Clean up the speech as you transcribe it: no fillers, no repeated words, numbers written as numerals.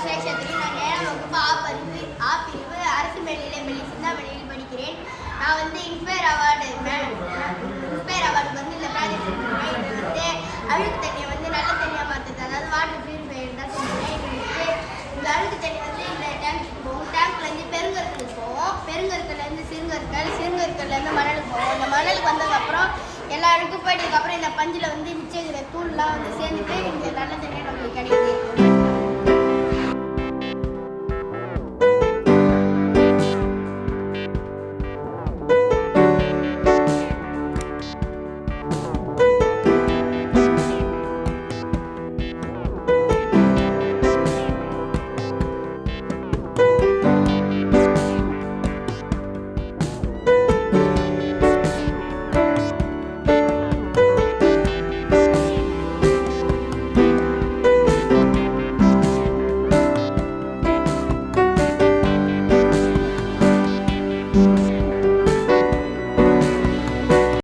சேஷத்திரி. நான் 7ஆம் வகுப்பு ஆ பிரிவு அரசு மேல்நிலைப்பள்ளி சிந்தாமணியில் படிக்கிறேன். நான் வந்து இன்ஸ்பயர் அவார்டுக்கு வந்து இந்த ப்ராஜெக்ட் செஞ்சுருக்கேன். இது வந்து அழுக்கு தண்ணியை வந்து நல்ல தண்ணியாக மாற்றுறது, அதாவது வாட்டர் பியூரிஃபையர் தான் செஞ்சுருக்கேன். இந்த அழுக்கு தண்ணி வந்து இந்த டேங்க்கு போகும். டேங்க்லேருந்து பெருங்கற்களுக்கு போகும். பெருங்கற்கள்லேருந்து சிறுங்கற்கள்லேருந்து மணலுக்கு போகும். இந்த மணலுக்கு வந்ததுக்கப்புறம் எல்லா அழுக்கும் போயிட்டதுக்கப்புறம் இந்த பஞ்சில் வந்து மிச்சம் தூள்லாம் வந்து சேர்ந்துட்டு இந்த நல்ல தண்ணியாக நம்மளுக்கு கிடைக்குது.